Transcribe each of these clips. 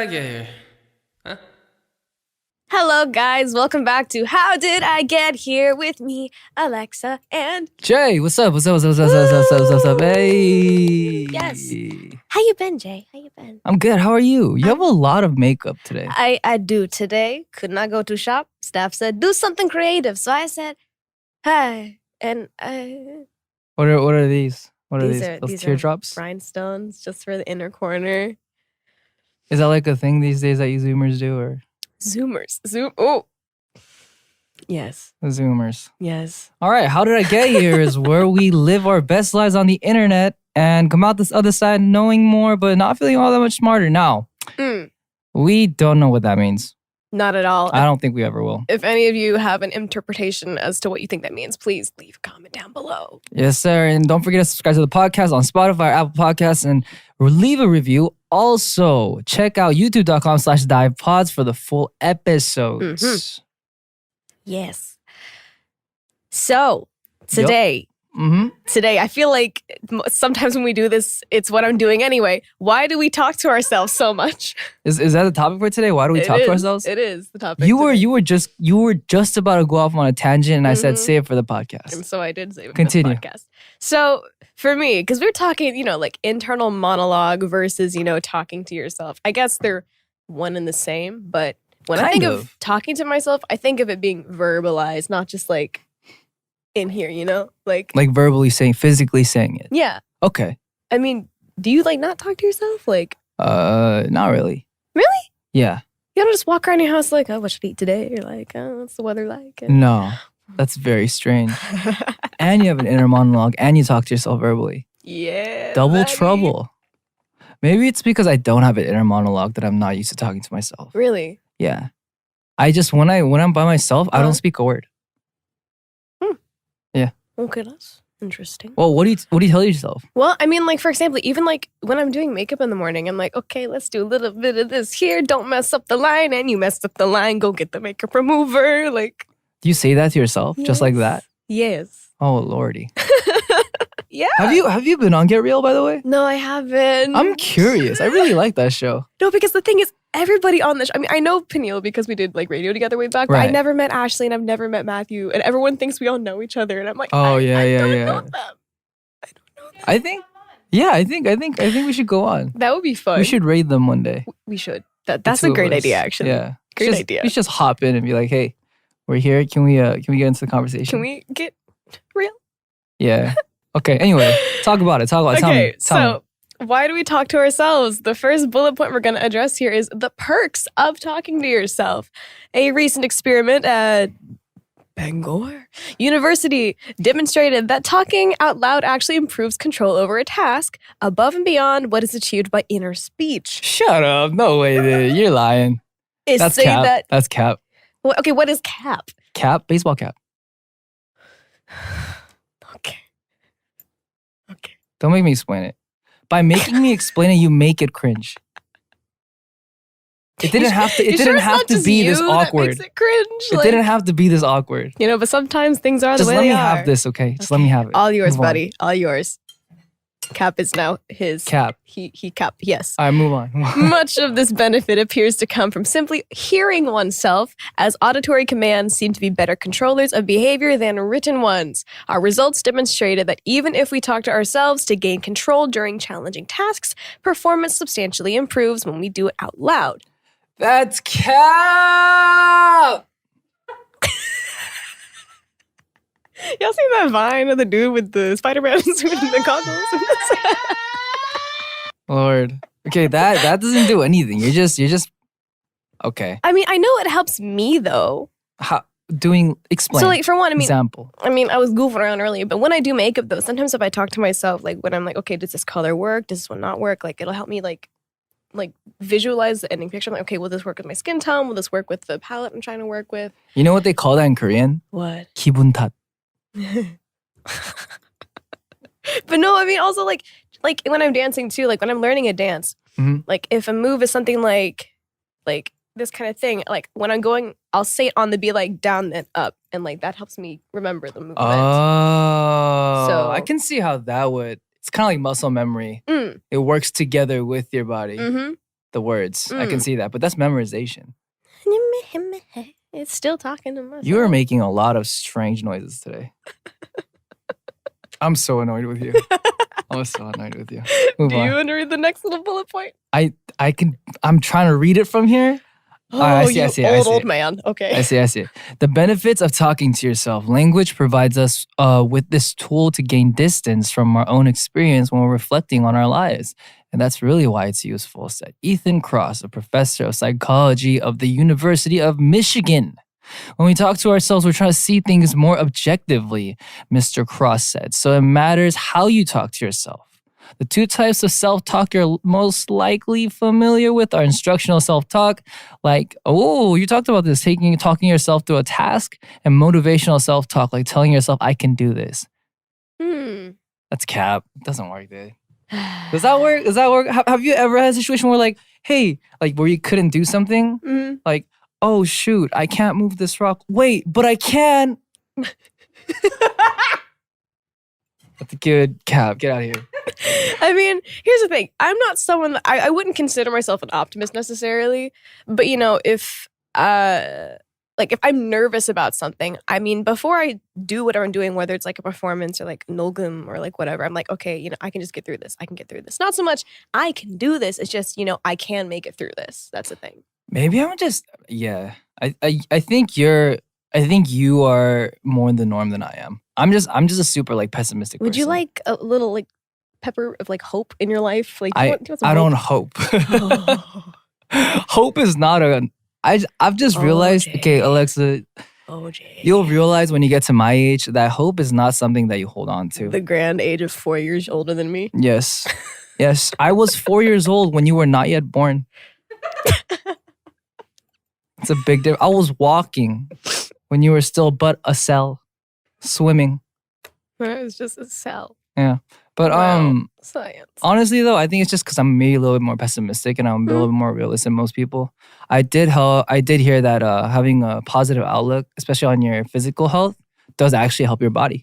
I get here? Huh? Hello, guys. Welcome back to How Did I Get Here with me, Alexa, and Jay, what's up? What's up? Hey. Yes. How you been, Jay? How you been? I'm good. How are you? You have a lot of makeup today. I do today. Could not go to shop. Staff said do something creative, so I said hi, and What are these? What are These these? are- Those these are teardrops? rhinestones just for the inner corner. Is that like a thing these days that you Zoomers do, or Zoomers. Oh, yes, the Zoomers? yes. All right. How did I get here? Is where we live our best lives on the internet and come out this other side knowing more, but not feeling all that much smarter. Now, we don't know what that means. Not at all. I don't think we ever will. If any of you have an interpretation as to what you think that means, please leave a comment down below. Yes, sir. And don't forget to subscribe to the podcast on Spotify or Apple Podcasts and leave a review. Also, check out youtube.com/divepods for the full episodes. Yes. So today, I feel like sometimes when we do this, it's what I'm doing anyway. Why do we talk to ourselves so much? Is that the topic for today? Why do we talk to ourselves? It is the topic. You were just about to go off on a tangent, and I said save it for the podcast. And so I did say it Continue. for the podcast. So for me, because we're talking, like internal monologue versus, talking to yourself. I guess they're one and the same, but when I think of talking to myself, I think of it being verbalized, not just like in here, like verbally saying, physically saying it. yeah. Okay. I mean, do you not talk to yourself? Like, Not really. really? Yeah. You don't just walk around your house like, oh, what should I eat today? You're like, oh, what's the weather like? And No, that's very strange. And you have an inner monologue, and you talk to yourself verbally. yeah. Double buddy. trouble. Maybe it's because I don't have an inner monologue that I'm not used to talking to myself. Really? Yeah. I just when I'm by myself, I don't speak a word. Okay, that's interesting. Well, what do you tell yourself? Well, I mean, like, for example, even like when I'm doing makeup in the morning, I'm like, okay, let's do a little bit of this here. Don't mess up the line. And you messed up the line. Go get the makeup remover. Like, Do you say that to yourself just like yes. that? Yes. Oh lordy. Yeah. Have you been on Get Real, by the way? No, I haven't. I'm curious. I really like that show. No, because the thing is, everybody on the show, I mean, I know Peniel because we did like radio together way back, but I Right. never met Ashley and I've never met Matthew. And everyone thinks we all know each other. And I'm like, Oh, I yeah. don't know them. I don't know them. I think we should go on. That would be fun. We should raid them one day. We should. the That's two a of great us. idea, actually. Yeah. Great Just- idea. We should just hop in and be like, hey, we're here. Can we get into the conversation? Can we get real? Yeah. Okay. Anyway, talk about it. Tell Okay, me. so why do we talk to ourselves? The first bullet point we're going to address here is the perks of talking to yourself. A recent experiment at Bangor University demonstrated that talking out loud actually improves control over a task above and beyond what is achieved by inner speech. Shut up. No way, dude. You're lying. Is That's say cap. that. That's cap. Well, okay, what is cap? Cap? Baseball cap. Okay. Okay. Don't make me explain it. By making me explain it, you make it cringe. It didn't have to. It You didn't sure it's have not to just be this you that awkward. makes it cringe. It didn't have to be this awkward. But sometimes things are Just the way let they me are. have this, okay? Just let me have it. All yours, Move on. buddy. All yours. Cap is now his. Cap. He cap. Yes. All right, move on. Much of this benefit appears to come from simply hearing oneself, as auditory commands seem to be better controllers of behavior than written ones. Our results demonstrated that even if we talk to ourselves to gain control during challenging tasks, performance substantially improves when we do it out loud. That's cap. Y'all seen that Vine of the dude with the Spider-Man suit and the goggles? Lord. Okay, that doesn't do anything. You're just okay. I mean, I know it helps me though. Explain. So like for one, example. I was goofing around earlier, but when I do makeup though, sometimes if I talk to myself, like when I'm like, okay, does this color work? Does this one not work? Like it'll help me like visualize the ending picture. I'm like, okay, will this work with my skin tone? Will this work with the palette I'm trying to work with? You know what they call that in Korean? What? 기분 탓. But no, I mean also like when I'm dancing too, like when I'm learning a dance, like if a move is something like this kind of thing, like when I'm going, I'll say it on the beat like down and up, and like that helps me remember the movement. Oh, So- I can see how that would. It's kind of like muscle memory. Mm. It works together with your body. Mm-hmm. the words. I can see that, but that's memorization. It's still talking to myself. You are making a lot of strange noises today. I'm so annoyed with you. I'm so annoyed with you. Move Do on. you want to read the next little bullet point? I'm trying to read it from here. Oh, I see, old man. Okay. I see. The benefits of talking to yourself. Language provides us with this tool to gain distance from our own experience when we're reflecting on our lives. And that's really why it's useful, said Ethan Cross, a professor of psychology of the University of Michigan. When we talk to ourselves, we're trying to see things more objectively, Mr. Cross said. So it matters how you talk to yourself. The two types of self-talk you're most likely familiar with are instructional self-talk, like, oh, you talked about this, talking yourself through a task, and motivational self-talk, like telling yourself, I can do this. That's cap. It doesn't work, dude. Does that work? Have you ever had a situation where like, hey, like where you couldn't do something? Like, oh shoot, I can't move this rock. Wait, but I can. That's a good cap. Get out of here. I mean, here's the thing. I'm not someone that I wouldn't consider myself an optimist necessarily. But you know, if I'm nervous about something, I mean, before I do whatever I'm doing, whether it's like a performance or like Nolgum or like whatever, I'm like, okay, you know, I can just get through this. I can get through this. Not so much I can do this. It's just, you know, I can make it through this. That's the thing. Maybe I'm just, yeah. I think you are more the norm than I am. I'm just a super like pessimistic Would person. you like a little like pepper of like hope in your life? Like, do you want some I hope? don't hope. Hope is not I've just realized, okay, Alexa, you'll realize when you get to my age that hope is not something that you hold on to. The grand age of 4 years older than me. Yes. Yes. I was 4 years old when you were not yet born. It's a big difference. I was walking when you were still but a cell. Swimming. It was just a cell. Yeah. But Science. honestly though, I think it's just because I'm maybe a little bit more pessimistic and I'm a little bit more realistic than most people. I did hear that having a positive outlook, especially on your physical health, does actually help your body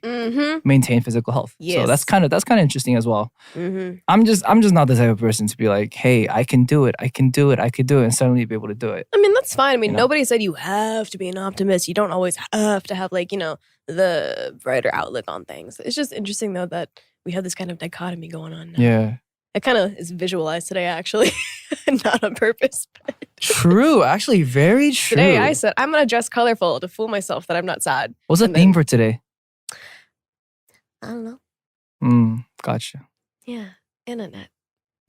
maintain physical health. Yes. So that's kind of interesting as well. I'm just not the type of person to be like, hey, I can do it, and suddenly be able to do it. I mean, that's fine. I mean, You know? nobody said you have to be an optimist. You don't always have to have like, you know, the brighter outlook on things. It's just interesting though that we have this kind of dichotomy going on now. Yeah. It kind of is visualized today, actually. Not on purpose. But True. Actually, very true. today I said, I'm going to dress colorful to fool myself that I'm not sad. What's the and theme then- for today? I don't know. Gotcha. Yeah. Internet.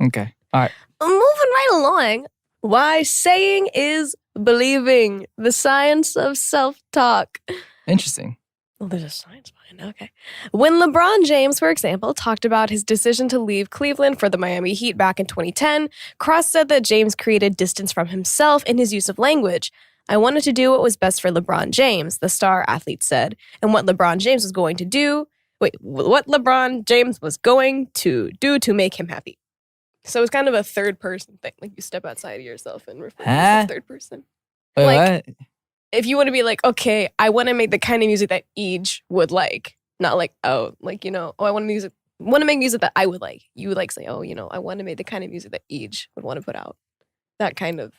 Okay. All right. Moving right along. Why saying is believing. The science of self-talk. Interesting. Well, there's a science behind it. Okay. When LeBron James, for example, talked about his decision to leave Cleveland for the Miami Heat back in 2010, Cross said that James created distance from himself in his use of language. I wanted to do what was best for LeBron James, the star athlete said, and what LeBron James was going to do. What LeBron James was going to do to make him happy. So it's kind of a third person thing. Like you step outside of yourself and refer to yourself third person. Wait, Like- what? If you want to be like, okay, I want to make the kind of music that each would like. Not like, oh, like, you know, oh, I want to make music that I would like. You would like say, oh, you know, I want to make the kind of music that each would want to put out. That kind of.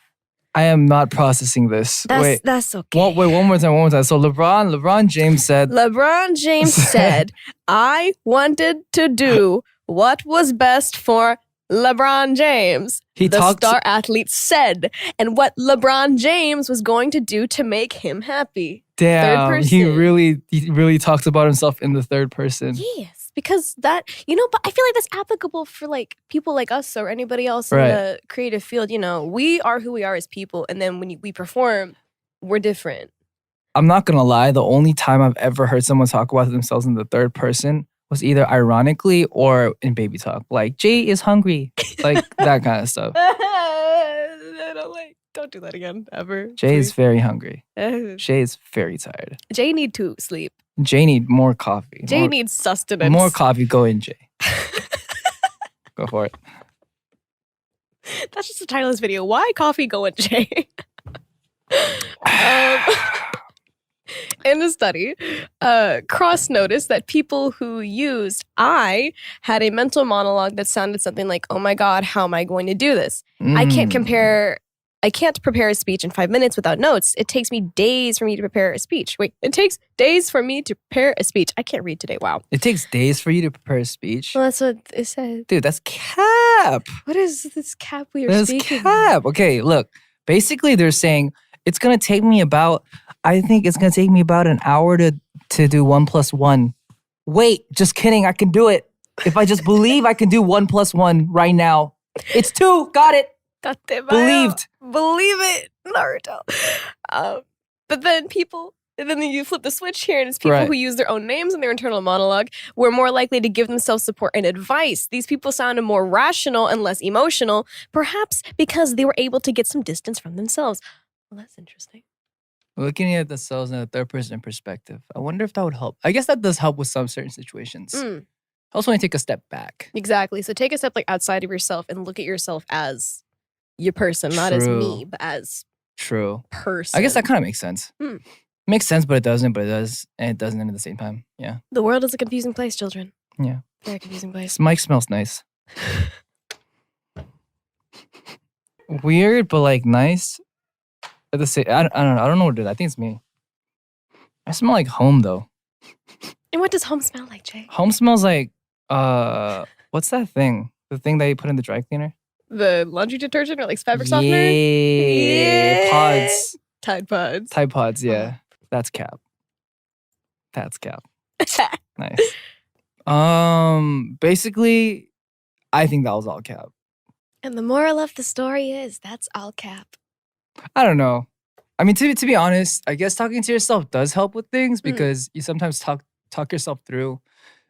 I am not processing this. That's okay. Wait, one more time. So LeBron James said, LeBron James said, I wanted to do what was best for LeBron James. The star athlete said, and what LeBron James was going to do to make him happy. Third damn, person. he really talks about himself in the third person. Yes, because that, you know, but I feel like that's applicable for like people like us or anybody else in Right. the creative field. You know, we are who we are as people, and then when we perform, we're different. I'm not gonna lie, the only time I've ever heard someone talk about themselves in the third person was either ironically or in baby talk. Like, Jay is hungry. Like that kind of stuff. Don't do that again, ever. Jay is very hungry. please. Jay is very tired. Jay need to sleep. Jay need more coffee. Jay needs sustenance. more coffee. Go in, Jay. Go for it. That's just the title of this video. Why coffee going, Jay? In a study, Cross noticed that people who used I had a mental monologue that sounded something like, oh my God, how am I going to do this? I can't prepare a speech in 5 minutes without notes. It takes me days for me to prepare a speech. Wait, it takes days for me to prepare a speech. I can't read today. Wow. It takes days for you to prepare a speech? Well, that's what it said. Dude, that's cap. What is this cap we are That's speaking? cap. Okay, look. Basically, they're saying it's going to take me about an hour to do 1 + 1. Wait, just kidding. I can do it. If I just believe I can do 1 + 1 right now. It's 2. Got it. Believed. Believe it, Naruto. But then you flip the switch here, and it's people Right. who use their own names in their internal monologue were more likely to give themselves support and advice. These people sounded more rational and less emotional, perhaps because they were able to get some distance from themselves. Well, that's interesting. Looking at themselves in a third-person perspective. I wonder if that would help. I guess that does help with some certain situations. Also, when you take a step back. Exactly. So take a step outside of yourself and look at yourself as your person, not as me, but as True. person. I guess that kind of makes sense. Makes sense, but it doesn't. But it does, and it doesn't at the same time. Yeah. The world is a confusing place, children. Yeah. Very confusing place. This mic smells nice. Weird, but like nice. At the same, I don't know. I don't know what it is. I think it's me. I smell like home though. And what does home smell like, Jay? Home smells like what's that thing? The thing that you put in the dry cleaner? The laundry detergent or like fabric softener? Yeah. Pods. Tide Pods. Tide Pods, yeah. That's cap. That's cap. Nice. Basically, I think that was all cap. And the moral of the story is that's all cap. I don't know. I mean, to be honest, I guess talking to yourself does help with things because you sometimes talk yourself through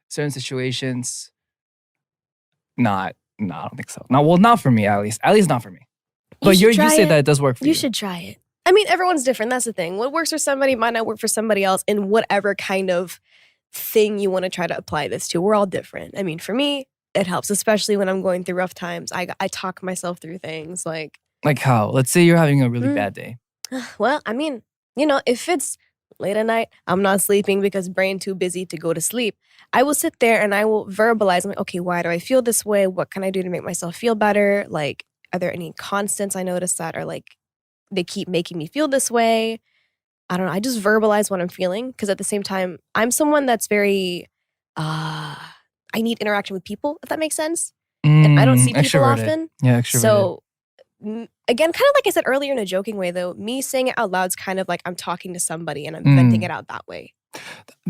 certain situations. No, I don't think so. No, well, not for me at least. At least not for me. But you say that it does work for you. You should try it. I mean, everyone's different. That's the thing. What works for somebody might not work for somebody else in whatever kind of thing you want to try to apply this to. We're all different. I mean, for me, it helps, especially when I'm going through rough times. I talk myself through things like how? Let's say you're having a really bad day. Well, I mean, if it's late at night, I'm not sleeping because brain too busy to go to sleep. I will sit there and I will verbalize. I'm like, okay, why do I feel this way? What can I do to make myself feel better? Like, are there any constants I notice that are like, they keep making me feel this way? I don't know. I just verbalize what I'm feeling because at the same time, I'm someone that's very, I need interaction with people, if that makes sense. And I don't see people often. Yeah, extroverted. So, again, kind of like I said earlier in a joking way, though, me saying it out loud is kind of like I'm talking to somebody and I'm venting it out that way.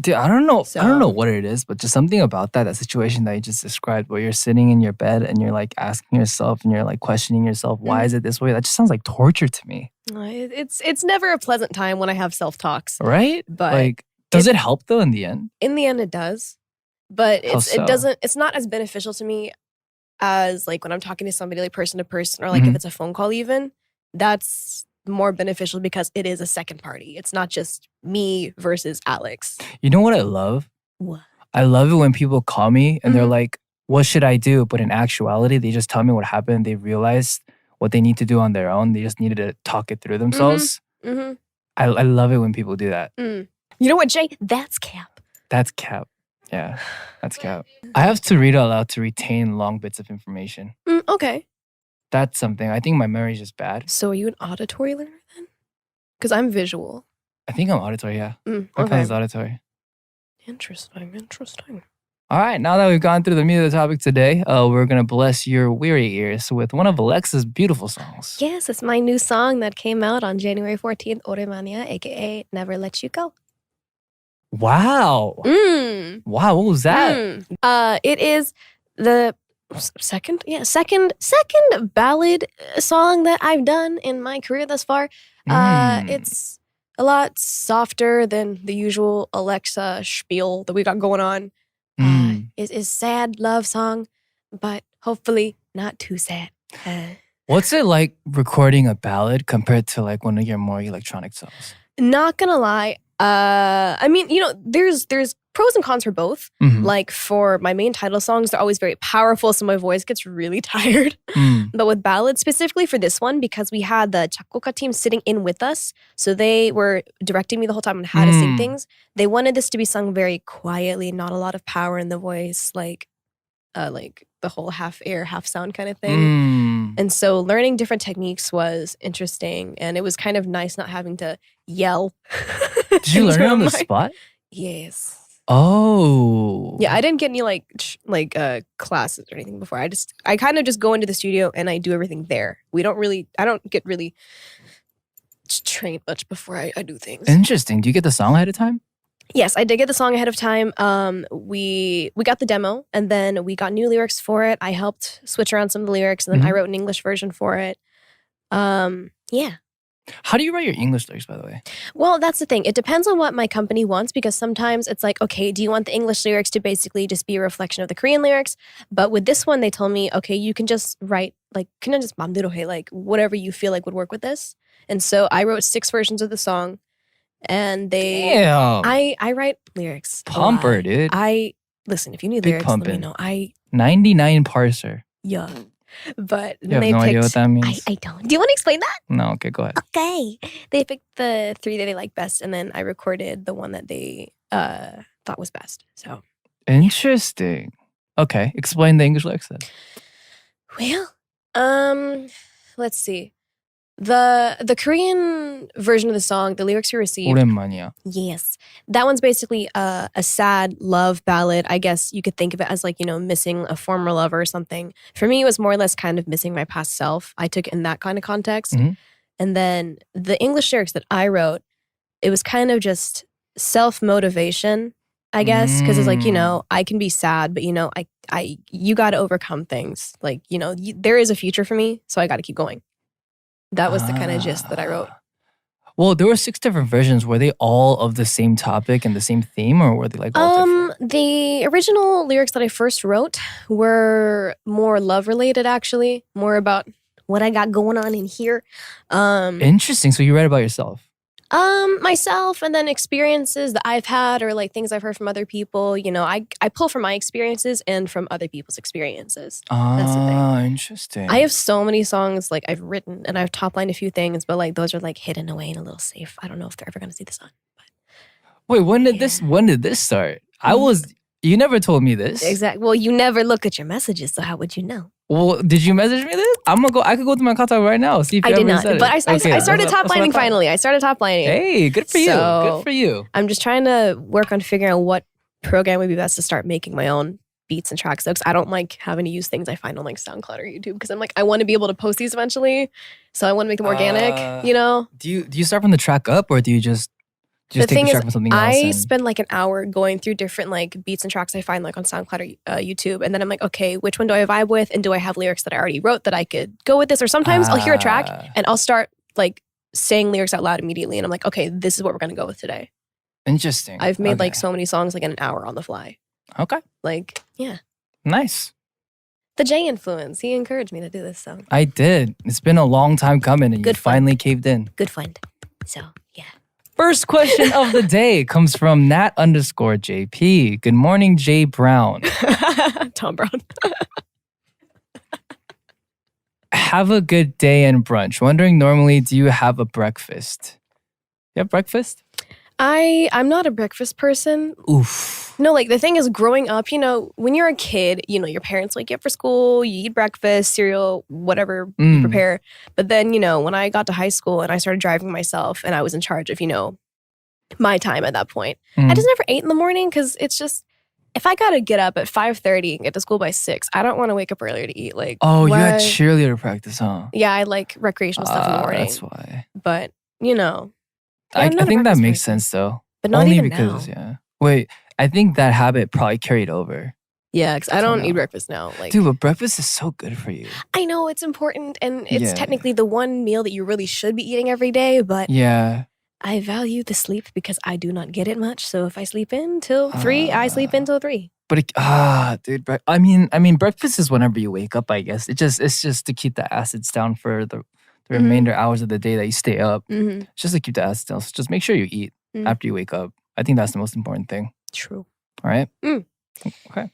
Dude, I don't know. I don't know what it is, but just something about that situation that you just described where you're sitting in your bed and you're like asking yourself and you're like questioning yourself, why is it this way? That just sounds like torture to me. It's never a pleasant time when I have self-talks. Right? But like, does it help though in the end? In the end, it does. But it's not as beneficial to me as like when I'm talking to somebody like person to person or like if it's a phone call even. That's more beneficial because it is a second party. It's not just me versus Alex. You know what I love? What? I love it when people call me and they're like, what should I do? But in actuality, they just tell me what happened. They realized what they need to do on their own. They just needed to talk it through themselves. I love it when people do that. You know what, Jay? That's cap. That's cap. Yeah, that's cap. I have to read out loud to retain long bits of information. Okay. That's something. I think my memory is just bad. So are you an auditory learner then? Because I'm visual. I think I'm auditory, yeah. My Okay. plan is auditory. Interesting. All right, now that we've gone through the meat of the topic today, we're going to bless your weary ears with one of Alexa's beautiful songs. Yes, it's my new song that came out on January 14th, Oremania, a.k.a. Never Let You Go. Wow. Wow, what was that? It is the second ballad song that I've done in my career thus far. It's a lot softer than the usual Alexa spiel that we got going on. Is sad love song, but hopefully not too sad. What's it like recording a ballad compared to like one of your more electronic songs? Not gonna lie. I mean, there's pros and cons for both. Mhm. Like for my main title songs, they're always very powerful, so my voice gets really tired. But with ballads, specifically for this one, because we had the 작곡가 team sitting in with us, so they were directing me the whole time on how to sing things. They wanted this to be sung very quietly, not a lot of power in the voice, like the whole half air, half sound kind of thing. And so learning different techniques was interesting, and it was kind of nice not having to yell. Did you learn it on the spot? Yes. Oh. Yeah, I didn't get any classes or anything before. I kind of just go into the studio and I do everything there. I don't get really trained much before I do things. Interesting. Do you get the song ahead of time? Yes, I did get the song ahead of time. We got the demo and then we got new lyrics for it. I helped switch around some of the lyrics and then I wrote an English version for it. Yeah. How do you write your English lyrics, by the way? Well, that's the thing. It depends on what my company wants because sometimes it's like, okay, do you want the English lyrics to basically just be a reflection of the Korean lyrics? But with this one, they told me, okay, you can just write 그냥 just 맘대로 해, like whatever you feel like would work with this. And so I wrote 6 versions of the song and Damn. I write lyrics. Pumper, dude. Listen, if you need Big lyrics, pumping. let me know. 99 parser. Yeah. But You have they no picked, idea what that means? I don't. Do you want to explain that? No, okay, go ahead. Okay. They picked the 3 that they liked best, and then I recorded the one that they thought was best. So Interesting. Okay, explain the English lyrics then. well, let's see. The Korean version of the song, the lyrics we received. 오랜만이야. Yes. That one's basically a sad love ballad. I guess you could think of it as missing a former lover or something. For me, it was more or less kind of missing my past self. I took it in that kind of context. Mhm. And then the English lyrics that I wrote, it was kind of just self-motivation, I guess. Because it's I can be sad, but you got to overcome things. There is a future for me, so I got to keep going. That was the kind of gist that I wrote. Well, there were 6 different versions. Were they all of the same topic and the same theme, or were they all different? The original lyrics that I first wrote were more love related, actually, more about what I got going on in here. Interesting. So you write about yourself. Myself, and then experiences that I've had or things I've heard from other people. I pull from my experiences and from other people's experiences. That's the thing. Interesting. I have so many songs I've written and I've top lined a few things, but those are hidden away in a little safe. I don't know if they're ever gonna see the sun. But wait, when did this start? You never told me this. Exactly. Well, you never look at your messages, so how would you know? Well, did you message me this? I could go to my contact right now. See if you I did ever not, said but it. I started top lining finally. I started top lining. Hey, good for you. So, Good for you. I'm just trying to work on figuring out what program would be best to start making my own beats and tracks. Because I don't like having to use things I find on SoundCloud or YouTube. Because I'm I want to be able to post these eventually, so I want to make them organic. Do you start from the track up, or do you just the take thing the is, track from something else? I spend an hour going through different beats and tracks I find on SoundCloud or YouTube, and then I'm okay, which one do I vibe with, and do I have lyrics that I already wrote that I could go with this? Or sometimes I'll hear a track and I'll start saying lyrics out loud immediately, and I'm okay, this is what we're gonna go with today. Interesting. I've made so many songs in an hour on the fly. Okay. Yeah. Nice. The J influence. He encouraged me to do this, so I did. It's been a long time coming, and you finally caved in. good fun. So yeah. First question of the day comes from Nat_JP. Good morning, Jay Brown. Tom Brown. Have a good day and brunch. Wondering normally, do you have a breakfast? You have breakfast? I'm not a breakfast person. Oof. No, the thing is, growing up, when you're a kid, your parents wake you up for school, you eat breakfast, cereal, whatever you prepare. But then, when I got to high school and I started driving myself and I was in charge of, my time at that point, I just never ate in the morning because it's just, if I got to get up at 5:30 and get to school by 6, I don't want to wake up earlier to eat. You had cheerleader practice, huh? Yeah, I like recreational stuff in the morning. That's why. But, I think that makes sense though. But not only even because, now. yeah. Wait, I think that habit probably carried over. Yeah, because I don't eat breakfast now. Dude, but breakfast is so good for you. I know it's important, and it's technically the one meal that you really should be eating every day, but I value the sleep because I do not get it much. So if I sleep in till 3, I sleep in till 3. But dude, I mean, breakfast is whenever you wake up, I guess. It's just to keep the acids down for the remainder hours of the day that you stay up. Just to keep the acids down. So just make sure you eat after you wake up. I think that's the most important thing. True. All right. Mm. Okay.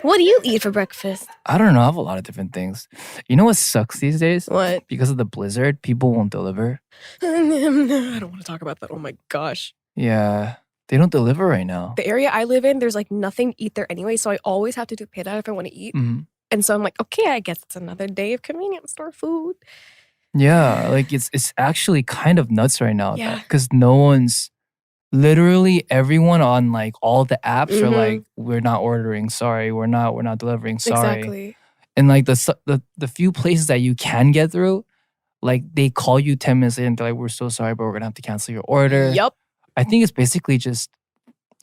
What do you eat for breakfast? I don't know. I have a lot of different things. You know what sucks these days? What? Because of the blizzard, people won't deliver. I don't want to talk about that. Oh my gosh. Yeah. They don't deliver right now. The area I live in, there's like nothing to eat there anyway, so I always have to do pay that if I want to eat. Mhm. And so I'm like, okay, I guess it's another day of convenience store food. Yeah. Like it's actually kind of nuts right now. Yeah. Because no one's literally everyone on like all the apps are like, we're not ordering. Sorry. We're not delivering. Sorry. Exactly. And like the few places that you can get through, like they call you 10 minutes later and they're like, we're so sorry, but we're gonna have to cancel your order. Yup. I think it's basically just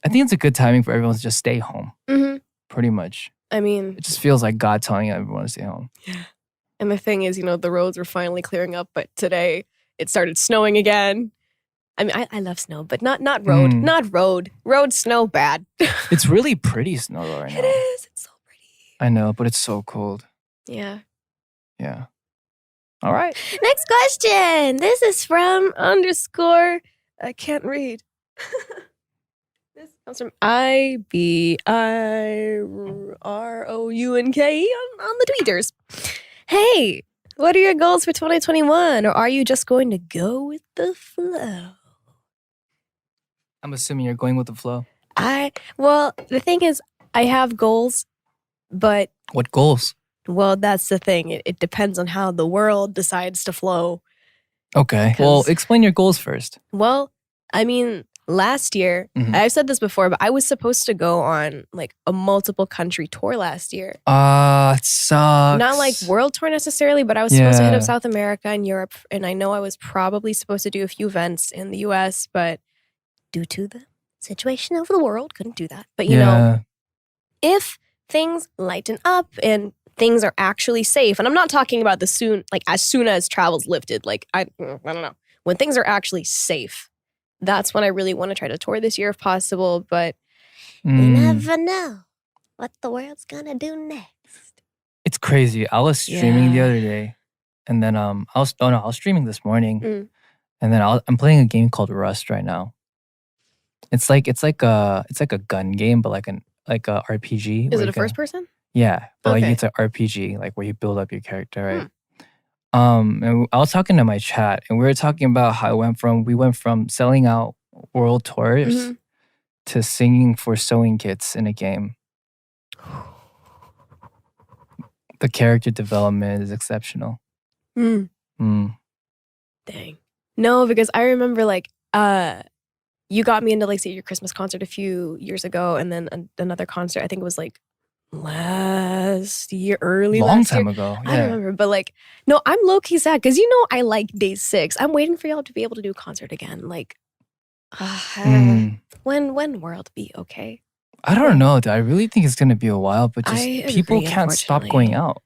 I think it's a good timing for everyone to just stay home. Mm-hmm. Pretty much. I mean, It just feels like God telling everyone to stay home. yeah. And the thing is, the roads were finally clearing up, but today it started snowing again. I mean, I love snow, but not road. Mm. Not road. Road snow bad. It's really pretty snow though right now. It is. It's so pretty. I know, but it's so cold. Yeah. Yeah. All right. Next question. This is from _ I can't read. This comes from IBIROUNK on the tweeters. Hey, what are your goals for 2021? Or are you just going to go with the flow? I'm assuming you're going with the flow. Well, the thing is, I have goals, but What goals? well, that's the thing. It depends on how the world decides to flow. Okay. Well, 'Cause- explain your goals first. Well, I mean, last year, Mhm. I've said this before, but I was supposed to go on like a multiple country tour last year. It sucks. Not like world tour necessarily, but I was supposed to hit up Yeah. South America and Europe. And I know I was probably supposed to do a few events in the US, but due to the situation of the world, couldn't do that. But you know, if things lighten up and things are actually safe, and I'm not talking about as soon as travel's lifted, like I don't know, when things are actually safe, that's when I really want to try to tour this year if possible. But you never know what the world's gonna do next. It's crazy. I was streaming the Yeah. other day, and then I was streaming this morning, Mm. and then I'm playing a game called Rust right now. It's like a gun game, but like a RPG. Is where it you a can- first person? Yeah, but like Okay. it's an RPG, like where you build up your character, right? And I was talking to my chat, and we were talking about how we went from selling out world tours Mhm. to singing for sewing kits in a game. The character development is exceptional. Mm. Mm. Dang. No, because I remember you got me into say your Christmas concert a few years ago, and then another concert. I think it was like last year, early Long last time year. ago. I don't Yeah. remember, but no, I'm low key sad because I like Day 6. I'm waiting for y'all to be able to do a concert again. Mm. When world be okay? I don't know. I really think it's gonna be a while, but just I people agree, can't stop unfortunately. going out.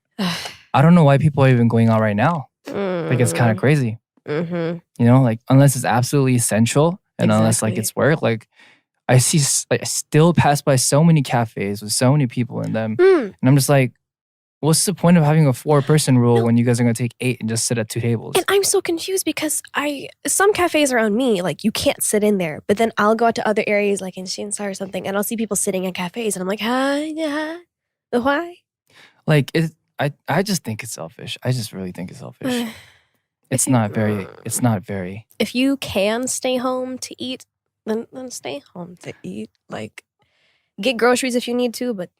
I don't know why people are even going out right now. Like it's kind of crazy. Mm-hmm. You know, like unless it's absolutely essential and unless Exactly. it's work. Like I see, I still pass by so many cafes with so many people in them, and I'm just like, what's the point of having a 4-person rule No. when you guys are gonna take 8 and just sit at 2 tables? And I'm so confused because some cafes around me, you can't sit in there. But then I'll go out to other areas like in Shinsai or something, and I'll see people sitting in cafes, and I'm like, why? Like I just think it's selfish. I just really think it's selfish. It's not very. If you can stay home to eat, then stay home to eat. Get groceries if you need to, but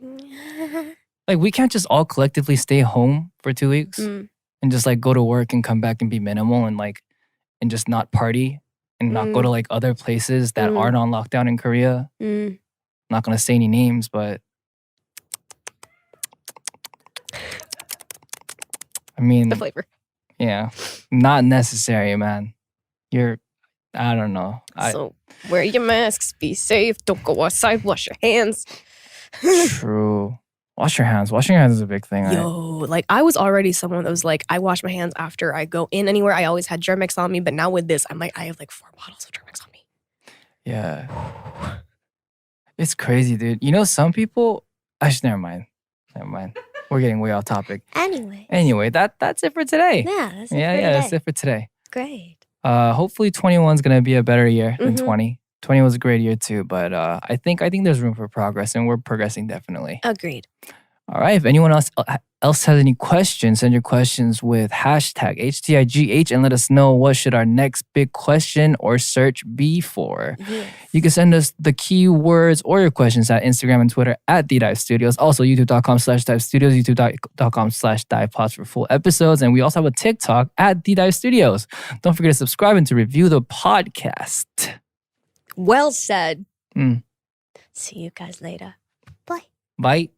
Like we can't just all collectively stay home for 2 weeks Mm. and just go to work and come back and be minimal and just not party and not go to other places that Mm. aren't on lockdown in Korea. Not gonna say any names, but I mean, the flavor. yeah, not necessary, man. I don't know. So wear your masks, be safe, don't go outside, wash your hands. True. Wash your hands. Washing your hands is a big thing, right? Yo, I was already someone that was I wash my hands after I go in anywhere. I always had Germex on me, but now with this, I'm I have 4 bottles of Germex on me. Yeah. It's crazy, dude. You know, some people. Actually, never mind. We're getting way off topic. Anyway, That's it for today. yeah, that's That's it for today. Great. Hopefully 21 is gonna be a better year than Mhm. 20. 20 was a great year too, but I think there's room for progress, and we're progressing definitely. Agreed. All right. If anyone else has any questions, send your questions with hashtag HDIGH and let us know what should our next big question or search be for. Yes. You can send us the keywords or your questions at Instagram and Twitter at Hdigh Studios. Also, youtube.com/Hdigh Studios, youtube.com/HdighPods for full episodes. And we also have a TikTok at Hdigh Studios. Don't forget to subscribe and to review the podcast. Well said. Mm. See you guys later. Bye.